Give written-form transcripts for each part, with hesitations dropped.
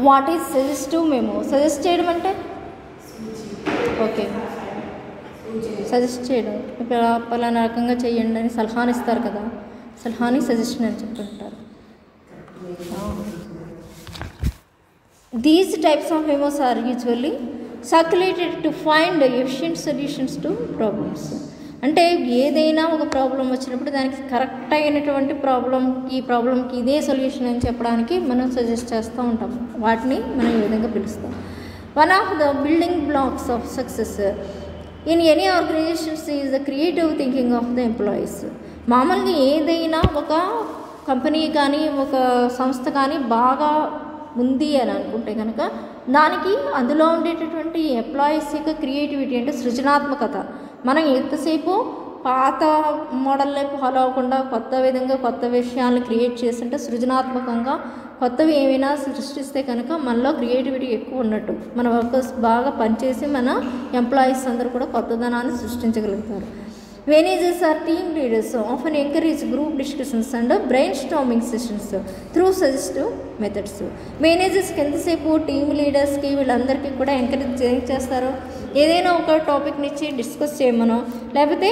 What is suggestive memo? Suggest చేయడం అంటే okay, suggest చేయడం ఇప్పుడు పలానా రకంగా చేయండి అని సలహాని ఇస్తారు కదా, సలహాని సజెషన్ అని చెప్తుంటారు. These types of memos are usually circulated to find efficient solutions to problems. అంటే ఏదైనా ఒక ప్రాబ్లం వచ్చినప్పుడు దానికి కరెక్ట్ అయినటువంటి ఈ ప్రాబ్లంకి ఇదే సొల్యూషన్ అని చెప్పడానికి మనం సజెస్ట్ చేస్తూ ఉంటాం. వాటిని మనం ఈ విధంగా పిలుస్తాం. One of the building blocks of success in any organizations is the creative thinking of the employees. మామూలుగా ఏదైనా ఒక కంపెనీ కానీ ఒక సంస్థ కానీ బాగా ఉంది అని అనుకుంటే కనుక దానికి అందులో ఉండేటటువంటి ఎంప్లాయీస్ యొక్క క్రియేటివిటీ అంటే సృజనాత్మకత. మనం ఎంతసేపు పాత మోడల్ని ఫాలో అవ్వకుండా కొత్త విధంగా కొత్త విషయాలను క్రియేట్ చేస్తుంటే సృజనాత్మకంగా కొత్తవి ఏమైనా సృష్టిస్తే కనుక మనలో క్రియేటివిటీ ఎక్కువ ఉన్నట్టు, మన వర్కర్స్ బాగా పనిచేసి మన ఎంప్లాయీస్ అందరూ కూడా కొత్తదనాన్ని సృష్టించగలుగుతారు. Managers or team leaders often encourage group discussions and brainstorming sessions through suggestive methods. మేనేజర్స్కి ఎంతసేపు టీమ్ లీడర్స్కి వీళ్ళందరికీ కూడా ఎంకరేజ్ చేస్తారు, ఏదైనా ఒక టాపిక్ని ఇచ్చి డిస్కస్ చేయమనో లేకపోతే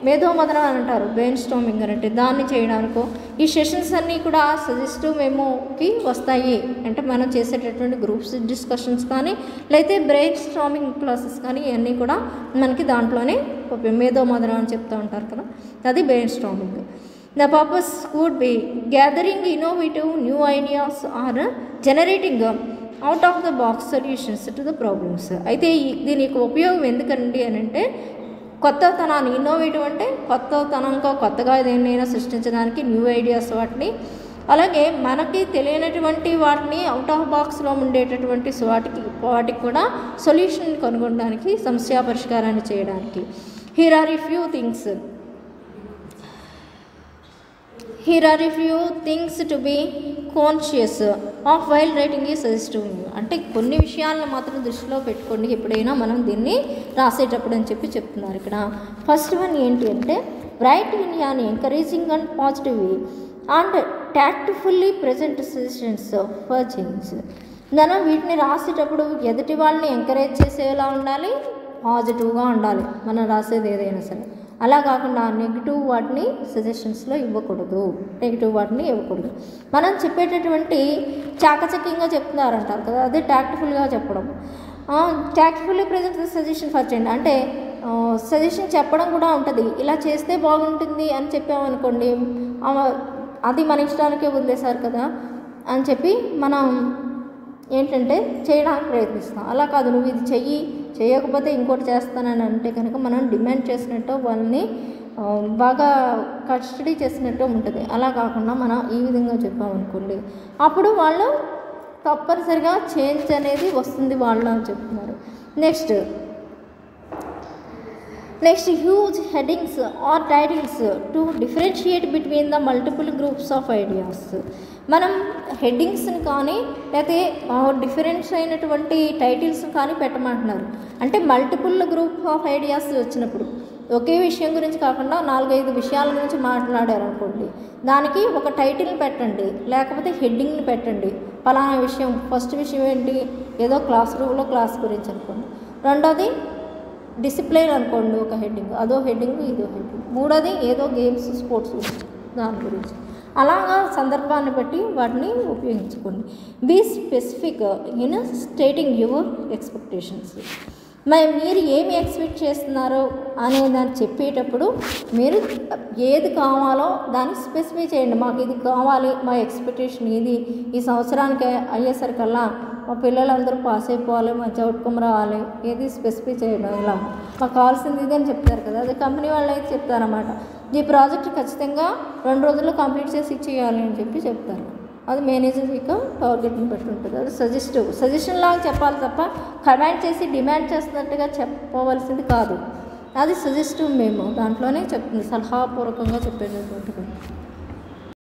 మేధోమథనం అని అంటారు, బ్రెయిన్ స్టార్మింగ్ అని అంటే దాన్ని చేయడానికో ఈ సెషన్స్ అన్నీ కూడా సజెస్టివ్ మెమోకి వస్తాయి. అంటే మనం చేసేటటువంటి గ్రూప్స్ డిస్కషన్స్ కానీ లేకపోతే బ్రెయిన్ స్టార్మింగ్ క్లాసెస్ కానీ ఇవన్నీ కూడా మనకి దాంట్లోనే మేధోమథనం అని చెప్తూ ఉంటారు కదా, అది brainstorming. The purpose could be gathering innovative new ideas or generating out of the box solutions to the problems. అయితే దీనికి ఉపయోగం ఎందుకండి అని అంటే కొత్తతనాన్ని, ఇన్నోవేటివ్ అంటే కొత్తతనంగా కొత్తగా ఏదైనా సృష్టించడానికి న్యూ ఐడియాస్ వాటిని, అలాగే మనకి తెలియనటువంటి వాటిని అవుట్ ఆఫ్ బాక్స్లో ఉండేటటువంటి వాటికి కూడా సొల్యూషన్ కనుగొనడానికి, సమస్య పరిష్కారాన్ని చేయడానికి. Here are a few things to be conscious of while writing a suggestive memo. అంటే కొన్ని విషయాలను మాత్రం దృష్టిలో పెట్టుకోండి ఎప్పుడైనా మనం దీన్ని రాసేటప్పుడు అని చెప్తున్నారు ఇక్కడ. ఫస్ట్ వన్ ఏంటి అంటే right in an encouraging and positive way and tactfully present suggestions for change. మనం వీటిని రాసేటప్పుడు ఎదుటి వాళ్ళని ఎంకరేజ్ చేసేలా ఉండాలి, పాజిటివ్గా ఉండాలి మనం రాసేది ఏదైనా సరే. అలా కాకుండా నెగిటివ్ వాటిని సజెషన్స్లో ఇవ్వకూడదు, మనం చెప్పేటటువంటి చాకచక్యంగా చెప్తున్నారంటారు కదా, అదే టాక్ట్ఫుల్గా చెప్పడం. టాక్ట్ఫుల్లీ ప్రజెంట్ సజెషన్ ఫర్ చేంజ్ అంటే సజెషన్ చెప్పడం కూడా ఉంటుంది. ఇలా చేస్తే బాగుంటుంది అని చెప్పామనుకోండి, అది మన ఇష్టానికే వదిలేశారు కదా అని చెప్పి మనం ఏంటంటే చేయడానికి ప్రయత్నిస్తాం. అలా కాదు, నువ్వు ఇది చేయకపోతే ఇంకోటి చేస్తానని అంటే కనుక మనం డిమాండ్ చేసినట్టు వాళ్ళని బాగా కస్టడీ చేసినట్టు ఉంటుంది. అలా కాకుండా మనం ఈ విధంగా చెప్పామనుకోండి అప్పుడు వాళ్ళు తప్పనిసరిగా చేంజ్ అనేది వస్తుంది వాళ్ళు అని చెప్తున్నారు. Next huge headings or titles to differentiate between the multiple groups of ideas. మనం హెడ్డింగ్స్ని కానీ లేకపోతే డిఫరెన్స్ అయినటువంటి టైటిల్స్ కానీ పెట్టమంటున్నారు. అంటే మల్టిపుల్ గ్రూప్ ఆఫ్ ఐడియాస్ వచ్చినప్పుడు ఒకే విషయం గురించి కాకుండా 4-5 విషయాల గురించి మాట్లాడారు అనుకోండి, దానికి ఒక టైటిల్ని పెట్టండి లేకపోతే హెడ్డింగ్ని పెట్టండి. పలానా విషయం, ఫస్ట్ విషయం ఏంటి, ఏదో క్లాస్ రూమ్లో క్లాస్ గురించి అనుకోండి. రెండోది డిసిప్లిన్ అనుకోండి, ఒక హెడ్డింగ్, అదో హెడ్డింగ్ ఇదో హెడ్డింగ్. మూడోది ఏదో గేమ్స్ స్పోర్ట్స్ గురించి, దాని గురించి. అలాగా సందర్భాన్ని బట్టి వాటిని ఉపయోగించుకోండి. Be specific in stating your expectations. మీరు ఏమి ఎక్స్పెక్ట్ చేస్తున్నారో అనే దాన్ని చెప్పేటప్పుడు మీరు ఏది కావాలో దాన్ని స్పెసిఫై చేయండి. మాకు ఇది కావాలి, మా ఎక్స్పెక్టేషన్ ఇది, ఈ సంవత్సరానికి అయ్యేసరికల్లా మా పిల్లలందరూ పాస్ అయిపోవాలి, మంచి అవుట్కమ్ రావాలి, ఏది స్పెసిఫై చేయడం. ఇలా మాకు కావాల్సింది ఇది అని చెప్తారు కదా, అదే కంపెనీ వాళ్ళు అయితే చెప్తారన్నమాట, ఈ ప్రాజెక్ట్ ఖచ్చితంగా 2 రోజుల్లో కంప్లీట్ చేసి ఇచ్చేయాలి అని చెప్తారు. అది మేనేజర్ యొక్క టార్గెట్ని బట్టి ఉంటుంది. అది సజెషన్ లాగా చెప్పాలి తప్ప కమాండ్ చేసి డిమాండ్ చేస్తున్నట్టుగా చెప్పవలసింది కాదు. అది సజెస్టివ్ మెమో, దాంట్లోనే చెప్తుంది, సలహాపూర్వకంగా చెప్పేటటువంటిది.